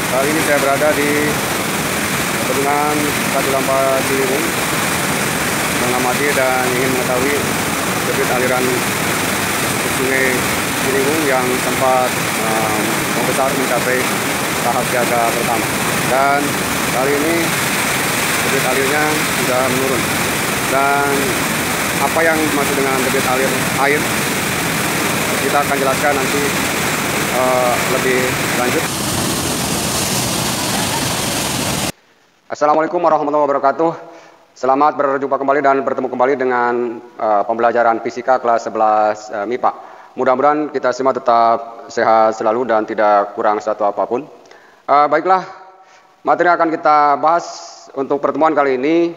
Kali ini saya berada di Bendungan Katulampa Ciliwung, mengamati dan ingin mengetahui debit aliran sungai Ciliwung yang sempat membesar mencapai tahap siaga pertama. Dan kali ini debit alirnya sudah menurun. Dan apa yang dimaksud dengan debit alir air, kita akan jelaskan nanti lebih lanjut. Assalamualaikum warahmatullahi wabarakatuh. Selamat berjumpa kembali dan bertemu kembali dengan pembelajaran fisika kelas 11 MIPA. Mudah-mudahan kita semua tetap sehat selalu dan tidak kurang satu apapun. Baiklah, materi yang akan kita bahas untuk pertemuan kali ini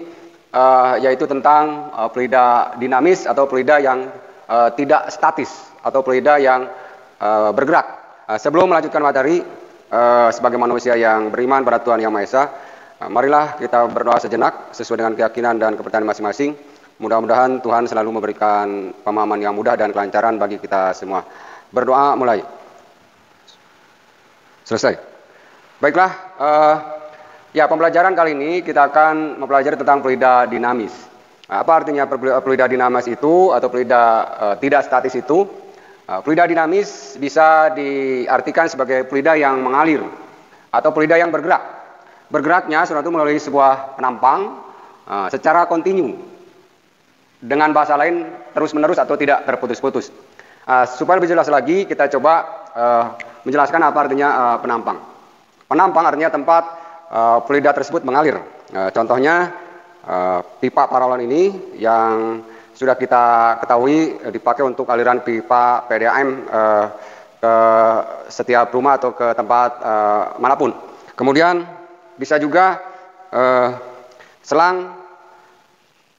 yaitu tentang fluida dinamis atau fluida yang tidak statis atau fluida yang bergerak. Sebelum melanjutkan materi, sebagai manusia yang beriman pada Tuhan Yang Maha Esa, marilah kita berdoa sejenak sesuai dengan keyakinan dan kepercayaan masing-masing. Mudah-mudahan Tuhan selalu memberikan pemahaman yang mudah dan kelancaran bagi kita semua. Berdoa mulai. Selesai. Baiklah, pembelajaran kali ini kita akan mempelajari tentang fluida dinamis. Apa artinya fluida dinamis itu atau fluida tidak statis itu? Fluida dinamis bisa diartikan sebagai fluida yang mengalir atau fluida yang bergerak. Bergeraknya suatu melalui sebuah penampang secara kontinu. Dengan bahasa lain, terus-menerus atau tidak terputus-putus. Supaya lebih jelas lagi, kita coba menjelaskan apa artinya penampang. Penampang artinya tempat fluida tersebut mengalir. Contohnya pipa paralon ini yang sudah kita ketahui dipakai untuk aliran pipa PDAM ke setiap rumah atau ke tempat manapun. Kemudian bisa juga selang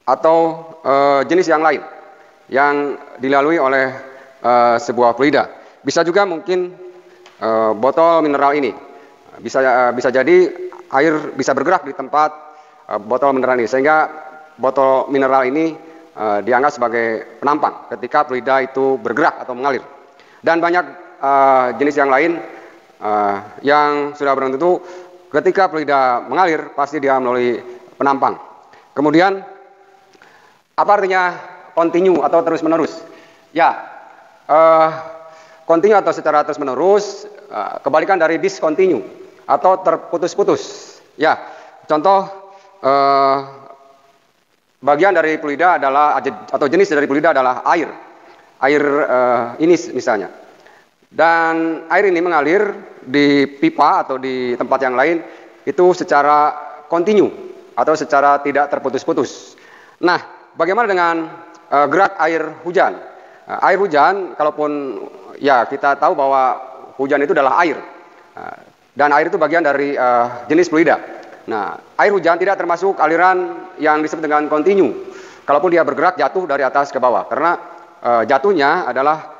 atau jenis yang lain yang dilalui oleh sebuah fluida. Bisa juga mungkin botol mineral ini. Bisa jadi air bisa bergerak di tempat botol mineral ini, sehingga botol mineral ini dianggap sebagai penampang ketika fluida itu bergerak atau mengalir. Dan banyak jenis yang lain yang sudah barang tentu ketika fluida mengalir pasti dia melalui penampang. Kemudian apa artinya kontinu atau terus-menerus? Ya, kontinu atau secara terus-menerus kebalikan dari diskontinu atau terputus-putus. Ya, contoh bagian dari fluida adalah atau jenis dari fluida adalah air. Air ini misalnya. Dan air ini mengalir di pipa atau di tempat yang lain itu secara kontinu atau secara tidak terputus-putus. Nah, bagaimana dengan gerak air hujan? Air hujan, kalaupun ya kita tahu bahwa hujan itu adalah air. Dan air itu bagian dari jenis fluida. Nah, air hujan tidak termasuk aliran yang disebut dengan kontinu. Kalaupun dia bergerak jatuh dari atas ke bawah, karena jatuhnya adalah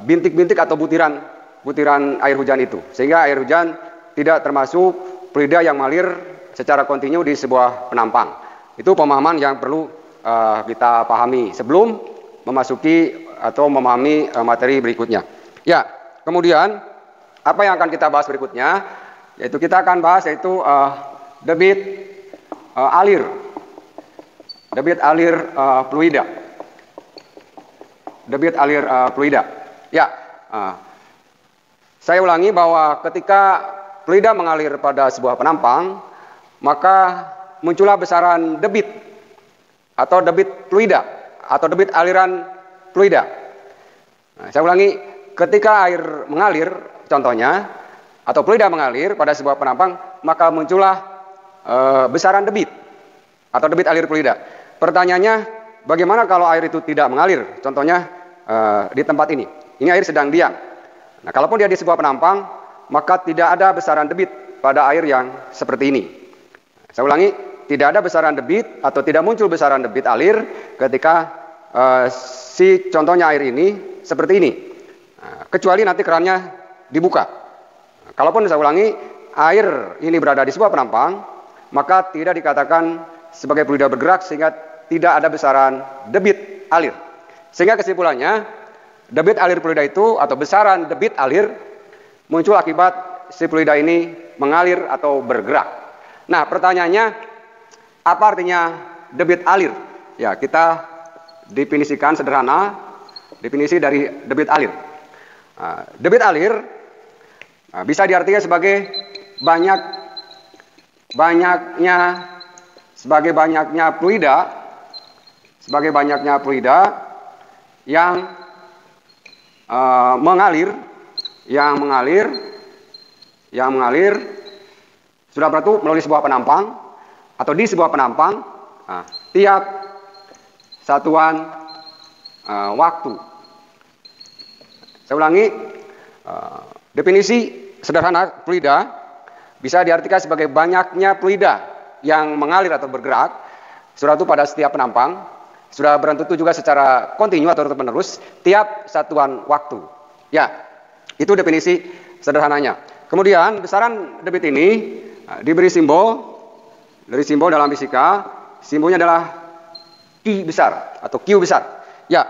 bintik-bintik atau butiran air hujan itu. Sehingga air hujan tidak termasuk fluida yang mengalir secara kontinu di sebuah penampang. Itu pemahaman yang perlu kita pahami sebelum memasuki atau memahami materi berikutnya. Ya, kemudian apa yang akan kita bahas berikutnya? Yaitu kita akan bahas yaitu debit alir. Debit alir fluida. Debit alir fluida. Ya, saya ulangi bahwa ketika fluida mengalir pada sebuah penampang, maka muncullah besaran debit atau debit fluida atau debit aliran fluida. Nah, saya ulangi, ketika air mengalir, contohnya, atau fluida mengalir pada sebuah penampang, maka muncullah besaran debit atau debit alir fluida. Pertanyaannya, bagaimana kalau air itu tidak mengalir? Contohnya di tempat ini. Ini air sedang diam. Nah, kalaupun dia di sebuah penampang, maka tidak ada besaran debit pada air yang seperti ini. Saya ulangi, tidak ada besaran debit atau tidak muncul besaran debit alir ketika si contohnya air ini seperti ini. Nah, kecuali nanti kerannya dibuka. Nah, kalaupun saya ulangi, air ini berada di sebuah penampang, maka tidak dikatakan sebagai fluida bergerak sehingga tidak ada besaran debit alir. Sehingga kesimpulannya, debit alir fluida itu atau besaran debit alir muncul akibat si fluida ini mengalir atau bergerak. Nah, pertanyaannya, apa artinya debit alir? Ya, kita definisikan sederhana, definisi dari debit alir. Debit alir bisa diartikan sebagai banyaknya fluida yang mengalir sudah berlaku melalui sebuah penampang atau di sebuah penampang tiap satuan waktu. Saya ulangi, definisi sederhana fluida bisa diartikan sebagai banyaknya fluida yang mengalir atau bergerak sudah itu pada setiap penampang, sudah bertentu juga secara kontinu atau terus-menerus tiap satuan waktu. Ya, itu definisi sederhananya. Kemudian besaran debit ini diberi simbol dari simbol dalam fisika, simbolnya adalah Q besar atau Q besar. Ya,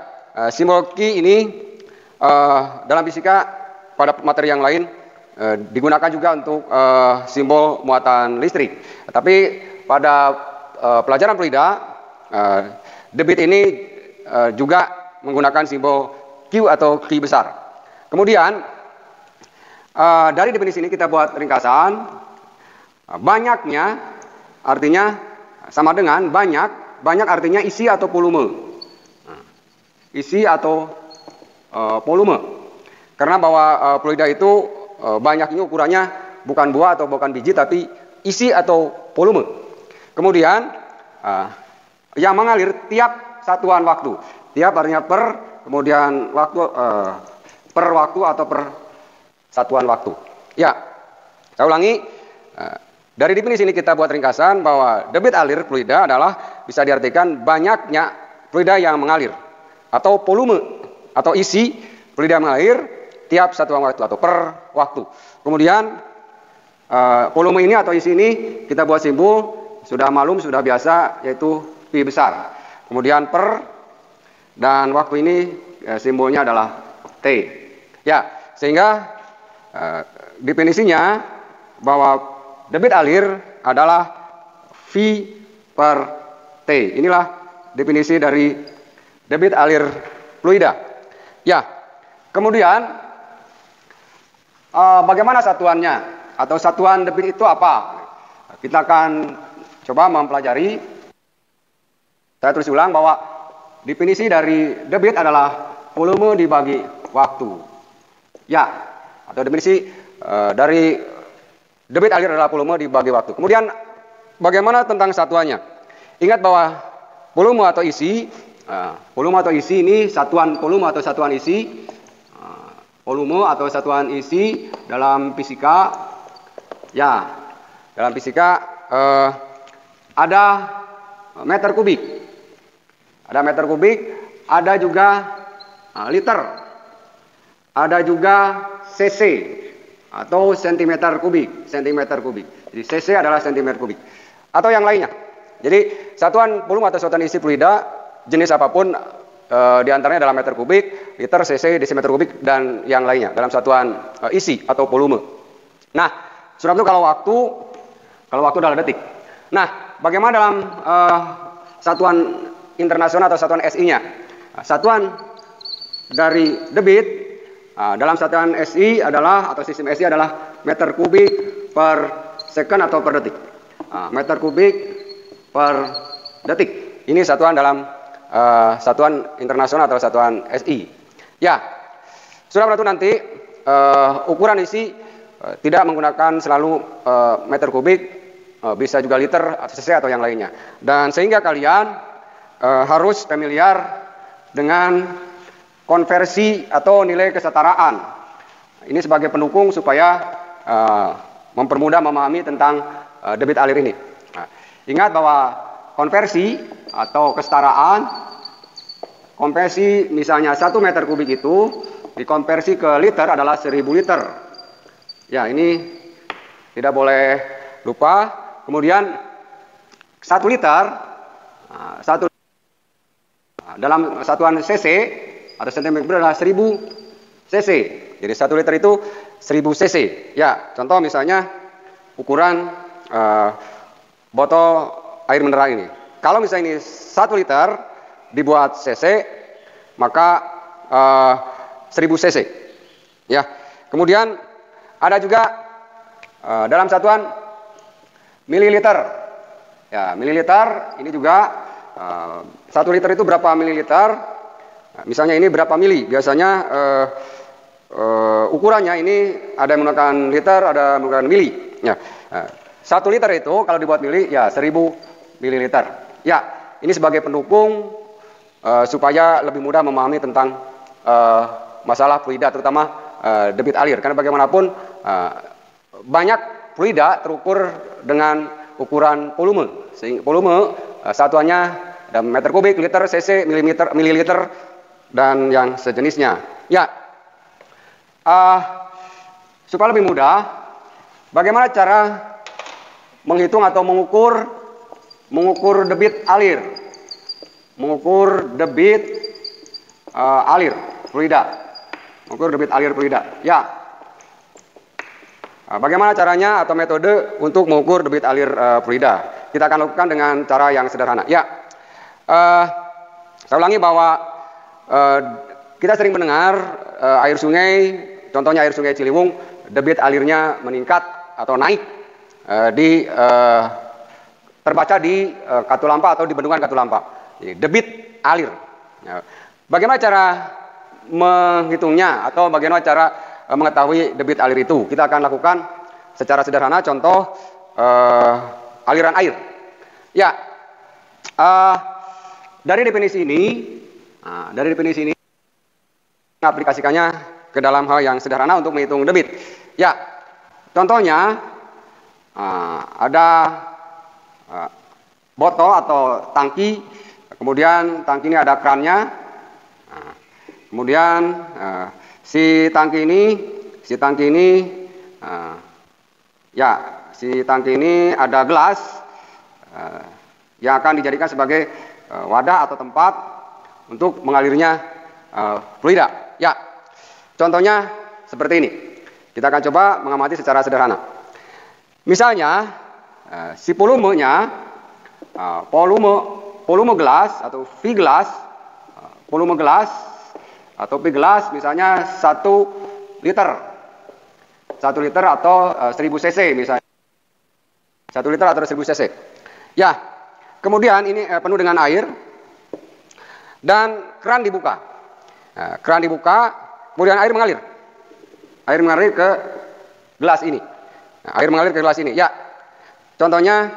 simbol Q ini dalam fisika pada materi yang lain digunakan juga untuk simbol muatan listrik. Tapi pada pelajaran fluida, debit ini juga menggunakan simbol Q atau Q besar. Kemudian dari definisi ini kita buat ringkasan. Banyaknya artinya sama dengan banyak artinya isi atau volume. Isi atau volume. Karena bahwa fluida itu banyak ini ukurannya bukan buah atau bukan biji tapi isi atau volume. Kemudian yang mengalir tiap satuan waktu. Tiap artinya per, kemudian waktu per waktu atau per satuan waktu. Ya, saya ulangi. Dari definisi ini kita buat ringkasan bahwa debit alir fluida adalah bisa diartikan banyaknya fluida yang mengalir atau volume atau isi fluida yang mengalir tiap satuan waktu atau per waktu. Kemudian volume ini atau isi ini kita buat simbol sudah malum, sudah biasa, yaitu P besar. Kemudian per dan waktu ini simbolnya adalah T. Ya, sehingga definisinya bahwa debit alir adalah V per T. Inilah definisi dari debit alir fluida. Ya, kemudian bagaimana satuannya atau satuan debit itu apa? Kita akan coba mempelajari. Saya tulis ulang bahwa definisi dari debit adalah volume dibagi waktu. Ya, atau definisi dari debit alir adalah volume dibagi waktu. Kemudian bagaimana tentang satuannya? Ingat bahwa volume atau isi ini satuan volume atau satuan isi. Volume atau satuan isi dalam fisika. Ya, dalam fisika ada meter kubik. Ada meter kubik, ada juga liter. Ada juga cc atau sentimeter kubik. Jadi cc adalah sentimeter kubik atau yang lainnya. Jadi satuan volume atau satuan isi fluida jenis apapun diantaranya dalam meter kubik, liter, cc, desimeter kubik dan yang lainnya dalam satuan isi atau volume. Nah, sudah itu kalau waktu adalah detik. Nah, bagaimana dalam satuan internasional atau satuan SI-nya? Satuan dari debit dalam satuan SI adalah atau sistem SI adalah meter kubik per second atau per detik. Meter kubik per detik. Ini satuan dalam satuan internasional atau satuan SI. Ya, sudah berarti nanti ukuran isi tidak menggunakan selalu meter kubik, bisa juga liter, cc atau yang lainnya. Dan sehingga kalian harus familiar dengan konversi atau nilai kesetaraan. Ini sebagai pendukung supaya mempermudah memahami tentang debit alir ini. Nah, ingat bahwa konversi atau kesetaraan, konversi misalnya 1 meter kubik itu dikonversi ke liter adalah 1000 liter. Ya, ini tidak boleh lupa. Kemudian 1 liter, dalam satuan cc atau sentimeter adalah 1000 cc. Jadi 1 liter itu 1000 cc. Ya, contoh misalnya ukuran botol air mineral ini. Kalau misalnya ini 1 liter dibuat cc, maka 1000 cc. Ya. Kemudian ada juga dalam satuan mililiter. Ya, mililiter ini juga 1 liter itu berapa mililiter? Nah, misalnya ini berapa mili? Biasanya ukurannya ini ada yang menggunakan liter, ada yang menggunakan mili. Ya, 1 liter itu kalau dibuat mili ya 1000 mililiter. Ya, ini sebagai pendukung supaya lebih mudah memahami tentang masalah fluida, terutama debit alir. Karena bagaimanapun banyak fluida terukur dengan ukuran volume. Sehingga volume satuannya ada meter kubik, liter, cc, milimeter, mililiter, dan yang sejenisnya. Ya, supaya lebih mudah, bagaimana cara menghitung atau mengukur debit alir, mengukur debit alir fluida, mengukur debit alir fluida. Ya, bagaimana caranya atau metode untuk mengukur debit alir fluida? Kita akan lakukan dengan cara yang sederhana. Ya, saya ulangi bahwa kita sering mendengar air sungai, contohnya air sungai Ciliwung, debit alirnya meningkat atau naik terbaca di Katulampa atau di bendungan Katulampa. Jadi, debit alir. Ya. Bagaimana cara menghitungnya atau bagaimana cara mengetahui debit alir itu? Kita akan lakukan secara sederhana, contoh aliran air. Ya, dari definisi ini aplikasikannya ke dalam hal yang sederhana untuk menghitung debit. Ya, contohnya ada botol atau tangki, kemudian tangki ini ada krannya, kemudian si tangki ini ada gelas yang akan dijadikan sebagai wadah atau tempat untuk mengalirnya fluida. Ya, contohnya seperti ini. Kita akan coba mengamati secara sederhana. Misalnya, si volumenya, volume gelas atau V gelas, volume gelas atau V gelas misalnya 1 liter. 1 liter atau 1000 cc misalnya. 1 liter atau 1000 cc. Ya, kemudian ini penuh dengan air dan keran dibuka. Nah, keran dibuka, kemudian air mengalir. Air mengalir ke gelas ini. Nah, air mengalir ke gelas ini. Ya, contohnya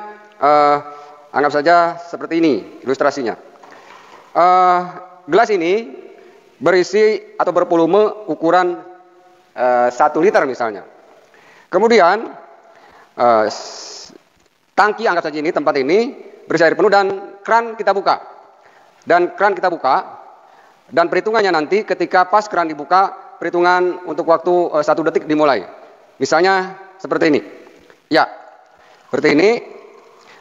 anggap saja seperti ini ilustrasinya. Gelas ini berisi atau bervolume ukuran 1 liter misalnya. Kemudian tangki anggap saja ini, tempat ini berisi air penuh dan keran kita buka. Dan perhitungannya nanti ketika pas keran dibuka, perhitungan untuk waktu 1 detik dimulai. Misalnya seperti ini. Ya, seperti ini.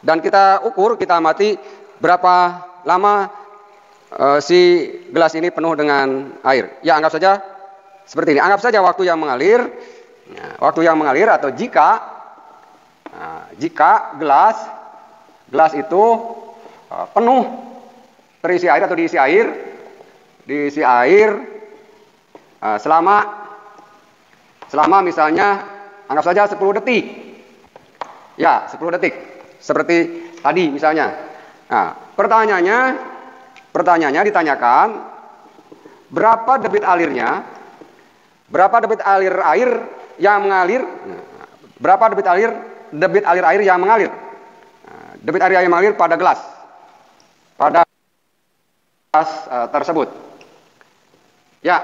Dan kita ukur, kita amati berapa lama si gelas ini penuh dengan air. Ya, anggap saja seperti ini. Anggap saja waktu yang mengalir. Nah, waktu yang mengalir atau jika gelas itu penuh terisi air atau diisi air selama misalnya anggap saja 10 detik. Ya, 10 detik. Seperti tadi misalnya. Nah, pertanyaannya ditanyakan berapa debit alirnya? Berapa debit alir air yang mengalir? Berapa debit alir air yang mengalir? Debit air yang mengalir pada gelas. Tersebut. Ya,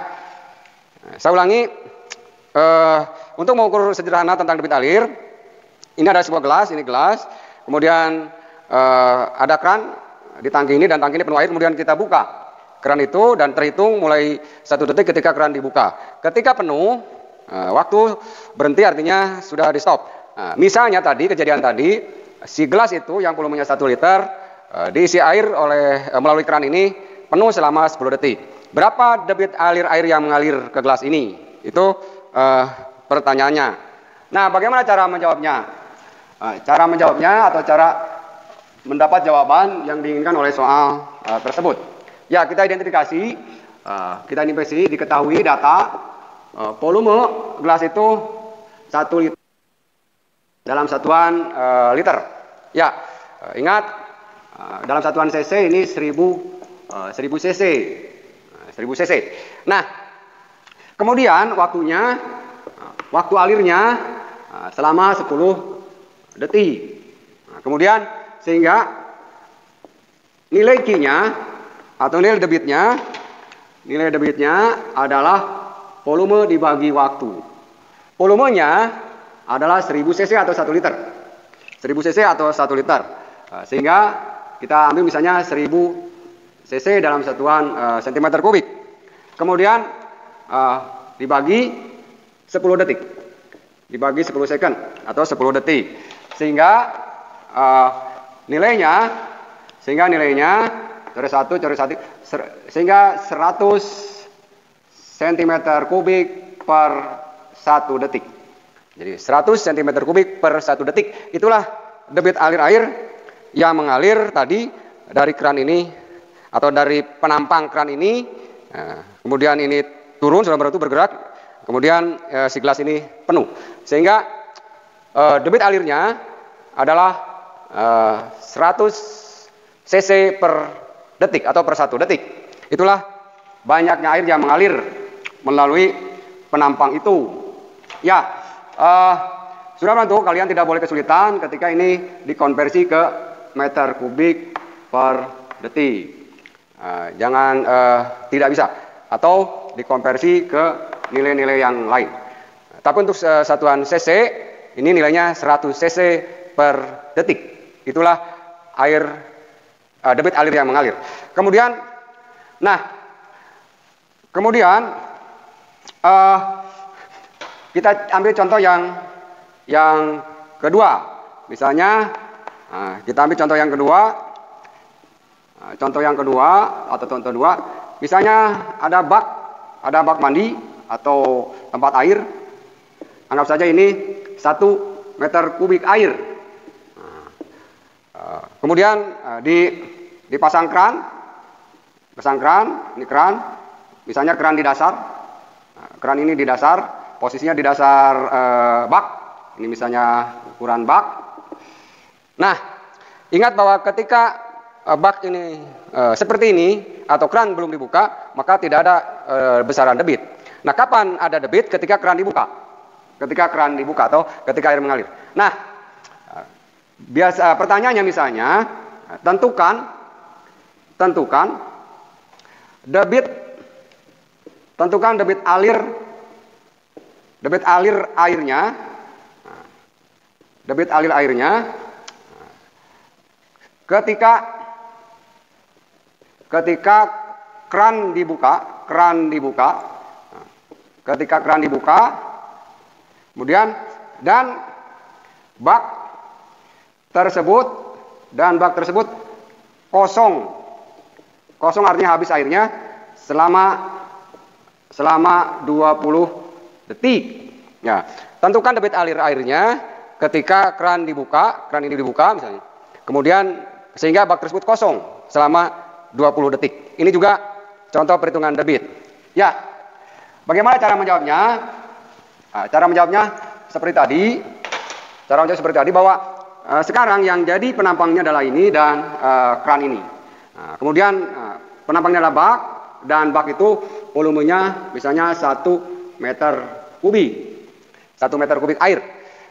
saya ulangi. Untuk mengukur sederhana tentang debit alir, ini ada sebuah gelas, ini gelas. Kemudian ada keran di tangki ini dan tangki ini penuh air. Kemudian kita buka keran itu dan terhitung mulai 1 detik ketika keran dibuka. Ketika penuh, waktu berhenti artinya sudah di stop. Misalnya tadi kejadian tadi, si gelas itu yang volumenya 1 liter diisi air melalui keran ini penuh selama 10 detik. Berapa debit alir air yang mengalir ke gelas ini? Itu pertanyaannya. Nah, bagaimana cara menjawabnya? Cara menjawabnya atau cara mendapat jawaban yang diinginkan oleh soal tersebut. Ya, kita identifikasi, diketahui data volume gelas itu 1 liter dalam satuan liter. Ya, ingat dalam satuan cc ini 1000 cc. 1000 cc. Nah, kemudian waktu alirnya selama 10 detik. Nah, kemudian sehingga nilai Q-nya atau nilai debitnya adalah volume dibagi waktu. Volumenya adalah 1000 cc atau 1 liter. 1000 cc atau 1 liter. Sehingga kita ambil misalnya 1000 cc dalam satuan cm kubik. Kemudian dibagi 10 detik. Dibagi 10 second atau 10 detik. Sehingga nilainya cari 1 sehingga 100 cm kubik per 1 detik. Jadi 100 cm kubik per 1 detik. Itulah debit alir air yang mengalir tadi dari keran ini atau dari penampang keran ini. Kemudian ini turun, saudara itu bergerak. Kemudian si gelas ini penuh. Sehingga debit alirnya adalah 100 cc per detik atau per 1 detik. Itulah banyaknya air yang mengalir melalui penampang itu. Ya, sudah bantu, kalian tidak boleh kesulitan ketika ini dikonversi ke meter kubik per detik. Jangan tidak bisa atau dikonversi ke nilai-nilai yang lain. Tapi untuk satuan cc ini nilainya 100 cc per detik. Itulah debit alir yang mengalir. Kemudian kita ambil contoh yang kedua. Misalnya kita ambil contoh yang kedua. Contoh dua. Misalnya ada bak mandi atau tempat air. Anggap saja ini 1 meter kubik air. Kemudian dipasang keran. Ini keran. Misalnya keran di dasar. Keran ini di dasar, posisinya di dasar bak. Ini misalnya ukuran bak. Nah, ingat bahwa ketika bak ini seperti ini atau keran belum dibuka, maka tidak ada besaran debit. Nah, kapan ada debit? Ketika keran dibuka. Ketika keran dibuka atau ketika air mengalir. Nah, pertanyaannya misalnya, tentukan debit alir airnya ketika keran dibuka, kemudian dan bak tersebut kosong artinya habis airnya selama 20 detik. Ya, tentukan debit alir airnya ketika keran ini dibuka misalnya. Kemudian sehingga bak tersebut kosong selama 20 detik. Ini juga contoh perhitungan debit. Ya, bagaimana cara menjawabnya? Cara menjawabnya seperti tadi bahwa sekarang yang jadi penampangnya adalah ini dan keran ini. Kemudian penampangnya adalah bak dan bak itu volumenya misalnya 1 meter kubik. 1 meter kubik air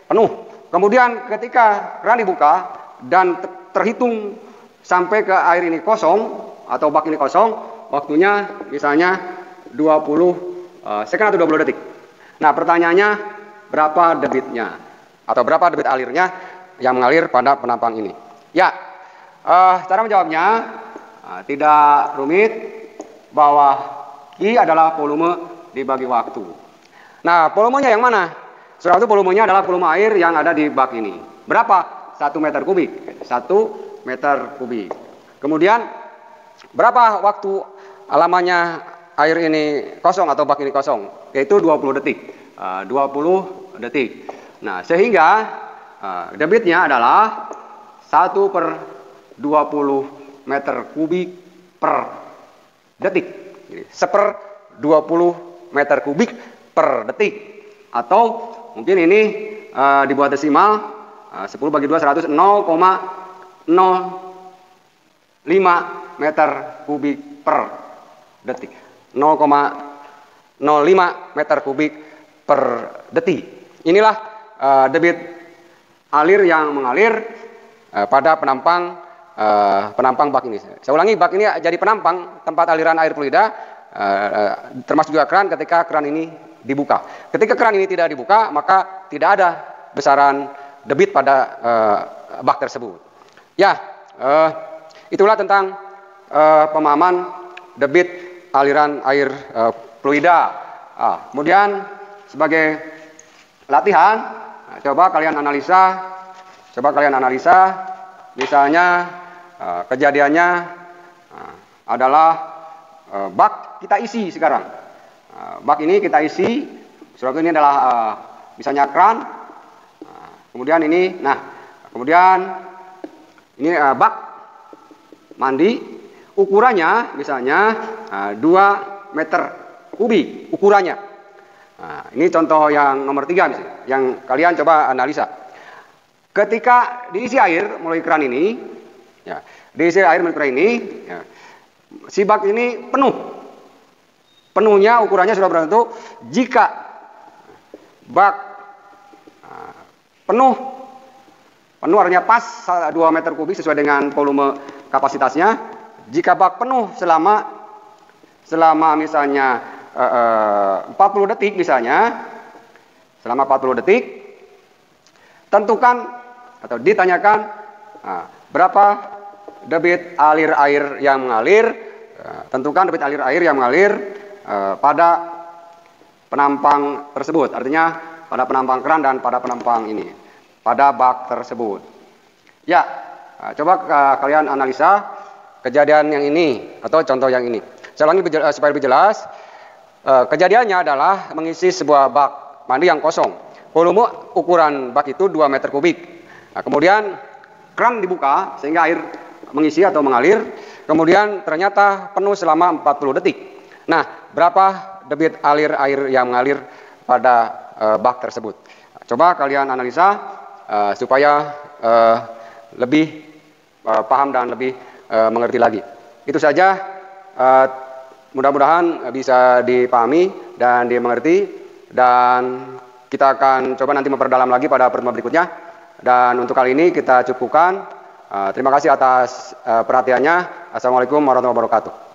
penuh. Kemudian ketika keran dibuka dan terhitung sampai ke air ini kosong atau bak ini kosong, waktunya misalnya 20 second atau 20 detik. Nah, pertanyaannya berapa debitnya atau berapa debit alirnya yang mengalir pada penampang ini? Ya, cara menjawabnya tidak rumit, bahwa I adalah volume dibagi waktu. Nah, volumenya yang mana? Saudara, itu volumenya adalah volume air yang ada di bak ini. Berapa? 1 meter kubik. 1 meter kubik. Kemudian berapa waktu lamanya air ini kosong atau bak ini kosong, yaitu 20 detik. 20 detik. Nah, sehingga debitnya adalah 1/20 meter kubik per detik. Jadi, 1/20 meter kubik per detik. Atau mungkin ini dibuat desimal, 10 bagi 2, 100, 0,05 meter kubik per detik. 0,05 meter kubik per detik. Inilah debit alir yang mengalir pada penampang bak ini. Saya ulangi, bak ini jadi penampang tempat aliran air fluida, termasuk juga keran ketika keran ini dibuka. Ketika keran ini tidak dibuka, maka tidak ada besaran debit pada bak tersebut. Ya, itulah tentang pemahaman debit aliran air fluida. Kemudian sebagai latihan, coba kalian analisa, misalnya kejadiannya adalah bak kita isi sekarang. Bak ini kita isi, suatu ini adalah misalnya keran. Kemudian ini, kemudian ini bak mandi, ukurannya misalnya 2 meter kubik ukurannya. Ini contoh yang nomor 3 misalnya, yang kalian coba analisa. Ketika diisi air melalui keran ini, ya, si bak ini penuhnya ukurannya sudah bertentu. Jika bak penuh artinya pas 2 meter kubik sesuai dengan volume kapasitasnya. Jika bak penuh selama misalnya 40 detik misalnya, selama 40 detik, tentukan atau ditanyakan berapa debit alir air yang mengalir. Tentukan debit alir air yang mengalir pada penampang tersebut, artinya pada penampang keran dan pada penampang ini, pada bak tersebut. Ya, coba kalian analisa kejadian yang ini atau contoh yang ini. Saya ulangi supaya lebih jelas. Kejadiannya adalah mengisi sebuah bak mandi yang kosong. Volume ukuran bak itu 2 meter kubik. Kemudian keran dibuka sehingga air mengisi atau mengalir. Kemudian ternyata penuh selama 40 detik. Nah, berapa debit alir air yang mengalir pada bak tersebut? Coba kalian analisa supaya lebih paham dan lebih mengerti lagi. Itu saja. Mudah-mudahan bisa dipahami dan dimengerti, dan kita akan coba nanti memperdalam lagi pada pertemuan berikutnya. Dan untuk kali ini kita cukupkan. Terima kasih atas perhatiannya. Assalamualaikum warahmatullahi wabarakatuh.